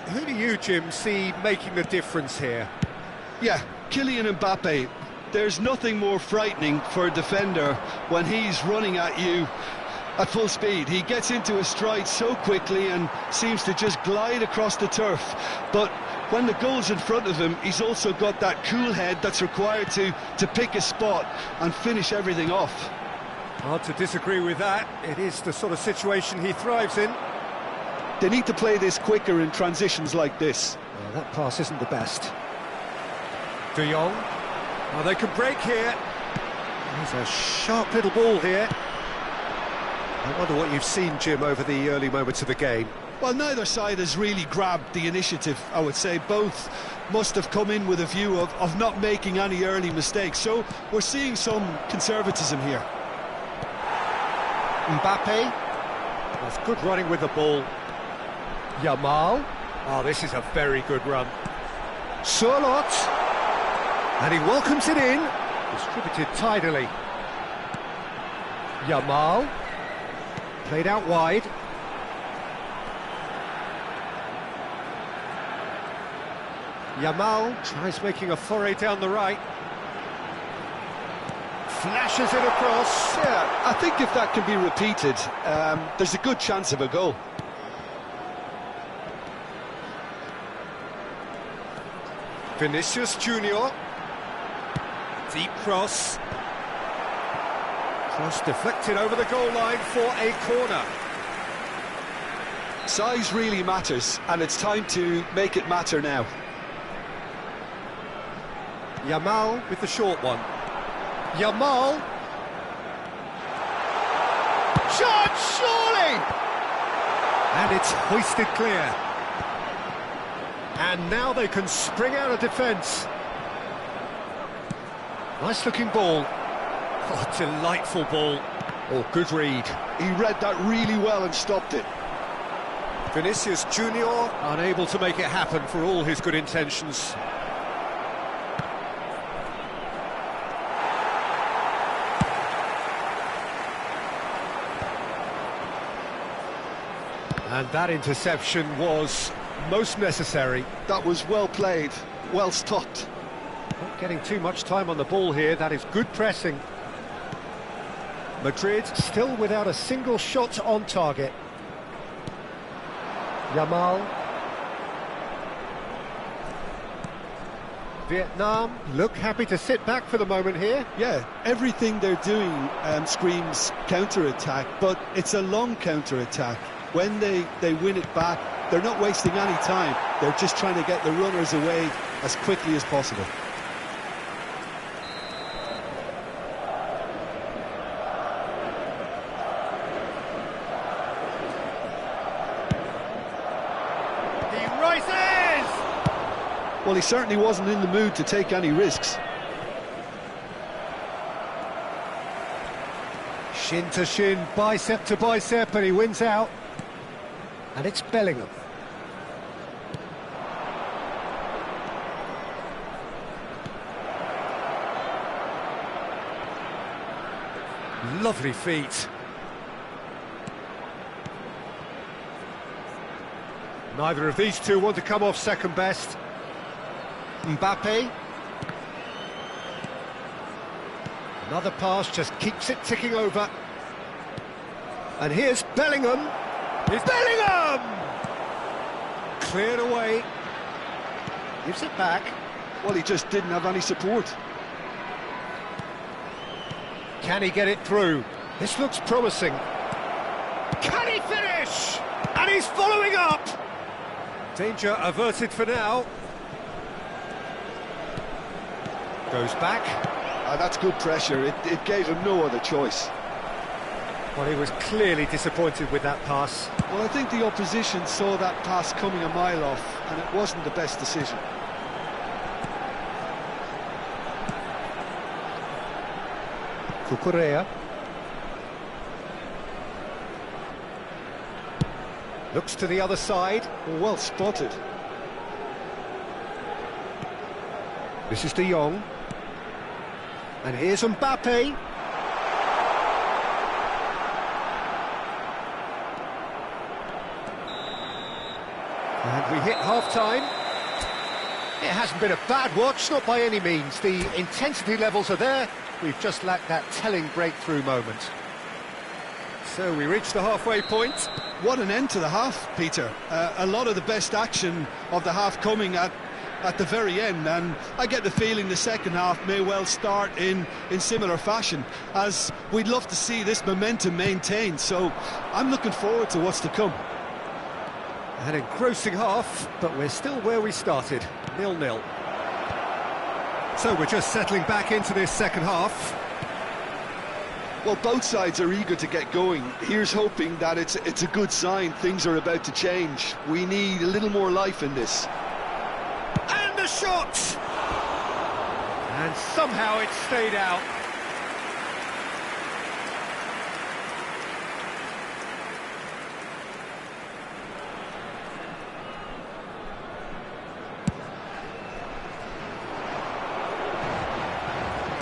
Who do you, Jim, see making the difference here? Yeah, Kylian Mbappe. There's nothing more frightening for a defender when he's running at you at full speed. He gets into a stride so quickly and seems to just glide across the turf. But when the goal's in front of him, he's also got that cool head that's required to pick a spot and finish everything off. Hard to disagree with that. It is the sort of situation he thrives in. They need to play this quicker in transitions like this. Well, that pass isn't the best. De Jong. Oh, they can break here. There's a sharp little ball here. I wonder what you've seen, Jim, over the early moments of the game. Well, neither side has really grabbed the initiative, I would say. Both must have come in with a view of not making any early mistakes. So we're seeing some conservatism here. Mbappe. That's good running with the ball. Yamal. Oh, this is a very good run. Sørloth. And he welcomes it in. Distributed tidily. Yamal. Played out wide. Yamal tries making a foray down the right. Flashes it across. Yeah, I think if that can be repeated, there's a good chance of a goal. Vinicius Junior. Deep cross. Cross deflected over the goal line for a corner. Size really matters, and it's time to make it matter now. Yamal with the short one. Yamal. Shot, surely! And it's hoisted clear. And now they can spring out of defence. Nice looking ball. Oh, delightful ball. Oh, good read. He read that really well and stopped it. Vinicius Junior unable to make it happen for all his good intentions. And that interception was most necessary. That was well played, well stopped. Not getting too much time on the ball here, that is good pressing. Madrid still without a single shot on target. Yamal. Vietnam look happy to sit back for the moment here. Yeah, everything they're doing screams counter-attack, but it's a long counter-attack. When they win it back, they're not wasting any time. They're just trying to get the runners away as quickly as possible. He rises! Well, he certainly wasn't in the mood to take any risks. Shin to shin, bicep to bicep, and he wins out. And it's Bellingham. Lovely feet. Neither of these two want to come off second best. Mbappe. Another pass just keeps it ticking over. And here's Bellingham. It's Bellingham! Cleared away. Gives it back. Well, he just didn't have any support. Can he get it through? This looks promising. Can he finish? And he's following up! Danger averted for now. Goes back. That's good pressure. It gave him no other choice. Well, he was clearly disappointed with that pass. Well, I think the opposition saw that pass coming a mile off, and it wasn't the best decision. Cucurella. Looks to the other side. Well spotted. This is De Jong. And here's Mbappe. And we hit half-time. It hasn't been a bad watch, not by any means. The intensity levels are there. We've just lacked that telling breakthrough moment. So we reach the halfway point. What an end to the half, Peter. A lot of the best action of the half coming at the very end, and I get the feeling the second half may well start in similar fashion, as we'd love to see this momentum maintained. So I'm looking forward to what's to come. An engrossing half, but we're still where we started, 0-0. So we're just settling back into this second half. Well, both sides are eager to get going. Here's hoping that it's a good sign. Things are about to change. We need a little more life in this. And the shot! And somehow it stayed out.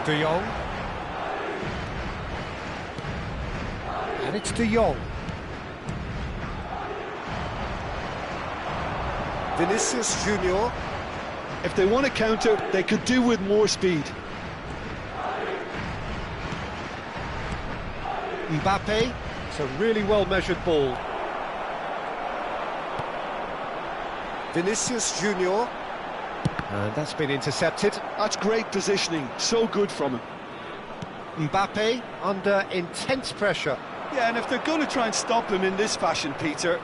De Jong. And it's De Jong. Vinicius Junior. If they want to counter, they could do with more speed. Mbappe, it's a really well-measured ball. Vinicius Junior, and that's been intercepted. That's great positioning, so good from him. Mbappe under intense pressure. Yeah, and if they're going to try and stop him in this fashion, Peter,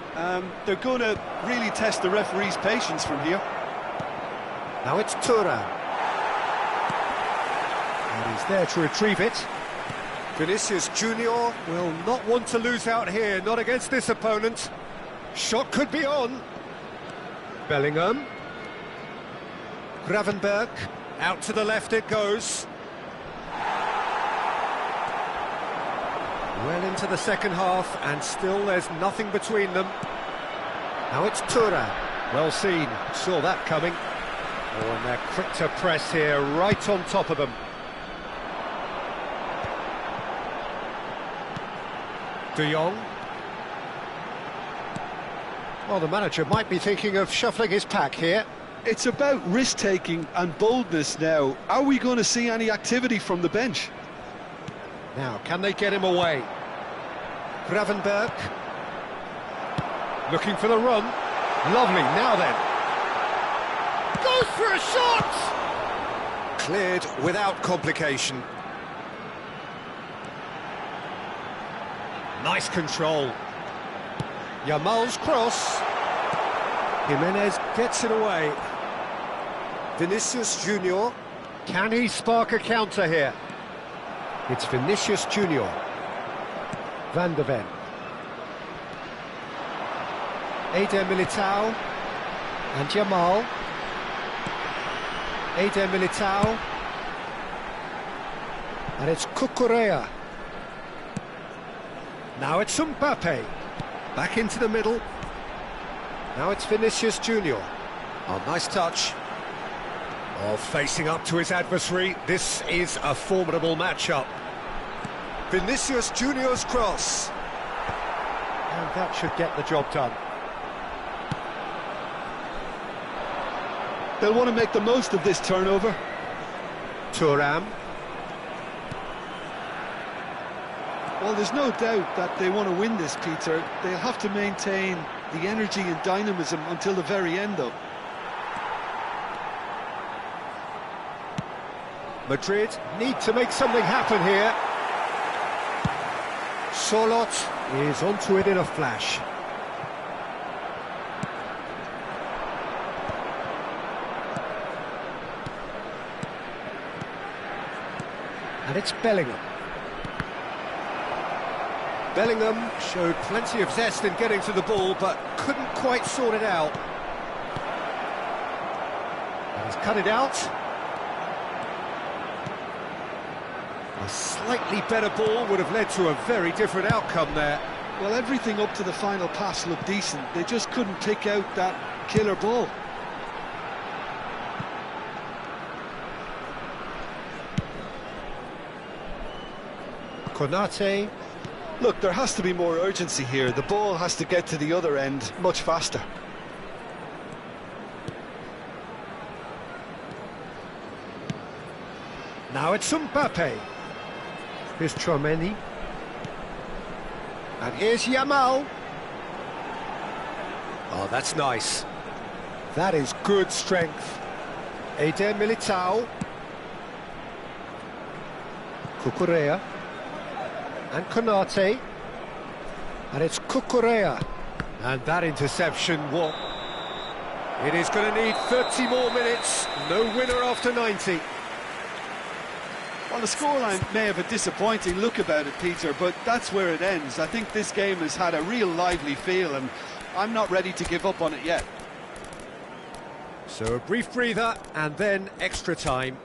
they're going to really test the referee's patience from here. Now it's Thuram. And he's there to retrieve it. Vinicius Junior will not want to lose out here, not against this opponent. Shot could be on. Bellingham. Gravenberg. Out to the left it goes. Well into the second half, and still there's nothing between them. Now it's Thuram. Well seen, saw that coming. Oh, and they're quick to press here, right on top of them. De Jong. Well, the manager might be thinking of shuffling his pack here. It's about risk-taking and boldness now. Are we going to see any activity from the bench? Now, can they get him away? Gravenberg. Looking for the run. Lovely, now then. Goes for a shot! Cleared without complication. Nice control. Yamal's cross. Jimenez gets it away. Vinicius Junior. Can he spark a counter here? It's Vinicius Junior. Van de Ven. Eder Militao. And Yamal. Eder Militao. And it's Cucurella. Now it's Mbappe. Back into the middle. Now it's Vinicius Junior. Oh, nice touch. Oh, facing up to his adversary. This is a formidable matchup. Vinicius Junior's cross. And that should get the job done. They'll want to make the most of this turnover. Thuram. Well, there's no doubt that they want to win this, Peter. They'll have to maintain the energy and dynamism until the very end, though. Madrid need to make something happen here. Solot is onto it in a flash. And it's Bellingham. Bellingham showed plenty of zest in getting to the ball, but couldn't quite sort it out. And he's cut it out. A slightly better ball would have led to a very different outcome there. Well, everything up to the final pass looked decent. They just couldn't pick out that killer ball. Konate. Look, there has to be more urgency here. The ball has to get to the other end much faster. Now it's Mbappe. Here's Tchouaméni. And here's Yamal. Oh, that's nice. That is good strength. Eder Militao. Cucurella. And Konate. And it's Cucurella. And that interception, what? It is going to need 30 more minutes. No winner after 90. Well, the scoreline may have a disappointing look about it, Peter, but that's where it ends. I think this game has had a real lively feel, and I'm not ready to give up on it yet. So a brief breather, and then extra time.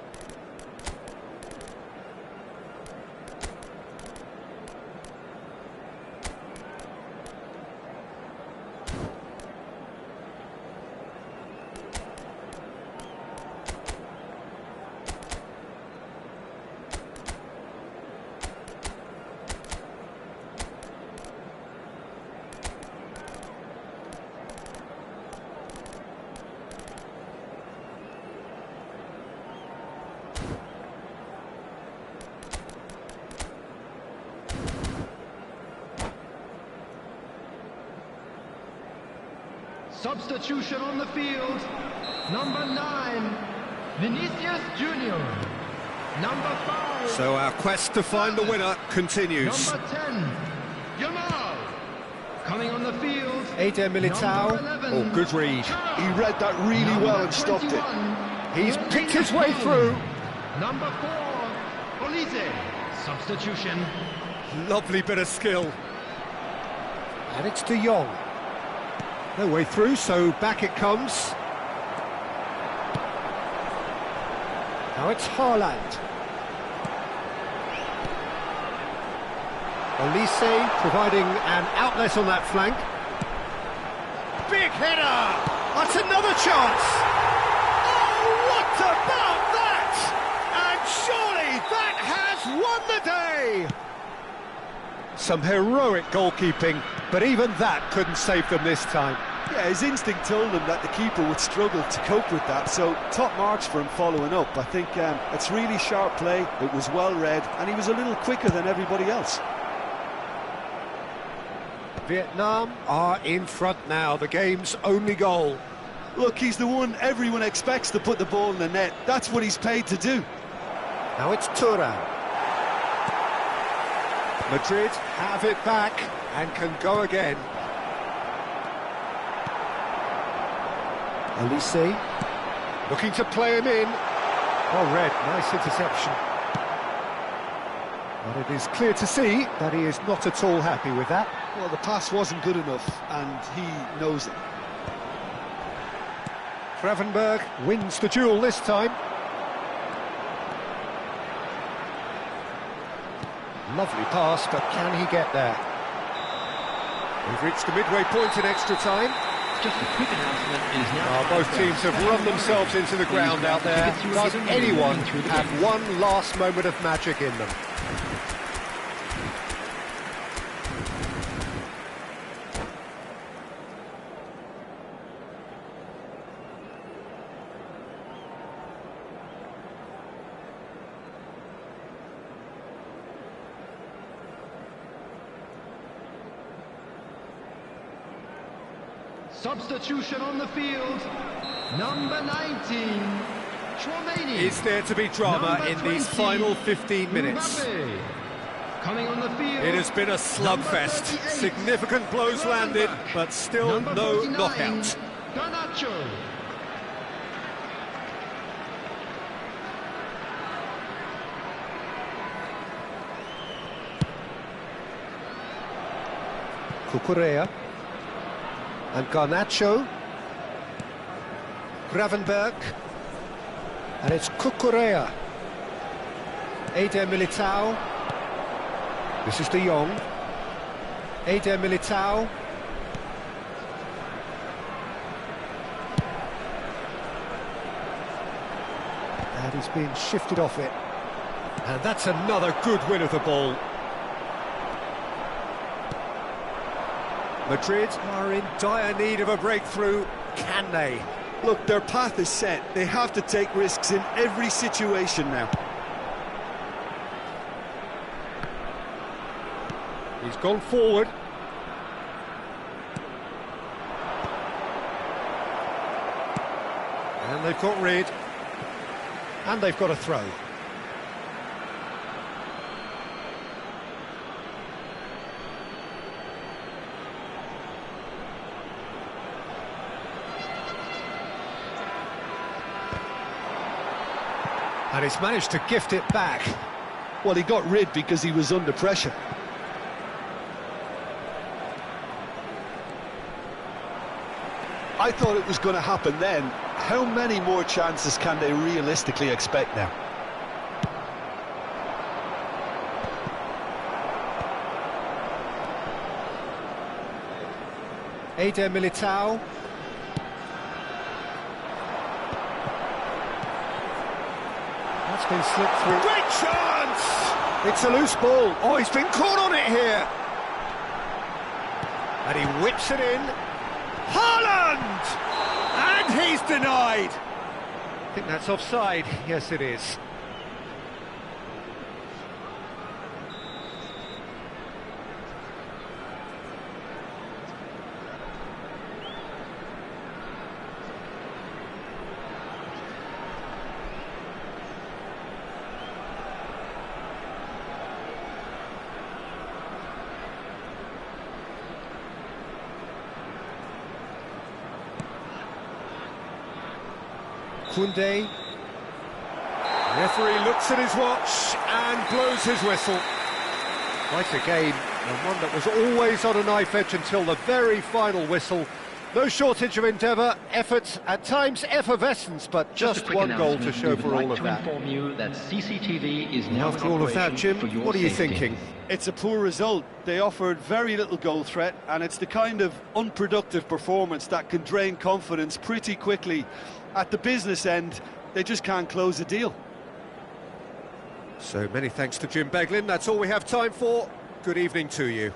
Substitution on the field. Number 9, Vinicius Junior. Number 5. So our quest to find the winner continues. Number 10, Yamal. Coming on the field. Eder Militao. Number 11, Oh, good read. He read that really Number well and stopped it. 21, He's picked his way through. Number 4, Olise. Substitution. Lovely bit of skill. And it's De Jong. No way through, so back it comes. Now it's Haaland. Olise providing an outlet on that flank. Big header! That's another chance! Oh, what about that? And surely that has won the day! Some heroic goalkeeping, but even that couldn't save them this time. Yeah, his instinct told him that the keeper would struggle to cope with that, so top marks for him following up. I think it's really sharp play, it was well read, and he was a little quicker than everybody else. Vietnam are in front now, the game's only goal. Look, he's the one everyone expects to put the ball in the net. That's what he's paid to do. Now it's Thuram. Madrid have it back and can go again. Olise looking to play him in. Oh, Red, nice interception. But it is clear to see that he is not at all happy with that. Well, the pass wasn't good enough, and he knows it. Gravenberg wins the duel this time. Lovely pass, but can he get there? We've reached the midway point in extra time. Just a quick announcement. It is now Both teams have run themselves into the ground out there. Does anyone have one last moment of magic in them? Substitution on the field. Number 19, Chouameni. Is there to be drama Number in these 20, final 15 minutes? Mbappe. Coming on the field. It has been a slugfest. Number 38, Significant blows landed, but still Number no 49, knockout. Garnacho. Cucurella. And Garnacho. Gravenberg. And it's Cucurella. Eder Militao. This is De Jong. Eder Militao. And he's being shifted off it. And that's another good win of the ball. Madrid are in dire need of a breakthrough. Can they? Look, their path is set. They have to take risks in every situation now. He's gone forward. And they've got rid. And they've got a throw. And he's managed to gift it back. Well, he got rid because he was under pressure. I thought it was going to happen then. How many more chances can they realistically expect now? Eder Militao. That's been slipped through. Great chance! It's a loose ball. Oh, he's been caught on it here. And he whips it in. Haaland! And he's denied. I think that's offside. Yes, it is. Koundé. Referee looks at his watch and blows his whistle. Quite a game, and one that was always on a knife edge until the very final whistle. No shortage of endeavour, effort, at times effervescence, but just one goal to show for all of that. Inform you that CCTV is now After all of that, Jim, what are you thinking? It's a poor result. They offered very little goal threat, and it's the kind of unproductive performance that can drain confidence pretty quickly. At the business end, they just can't close the deal. So many thanks to Jim Beglin. That's all we have time for. Good evening to you.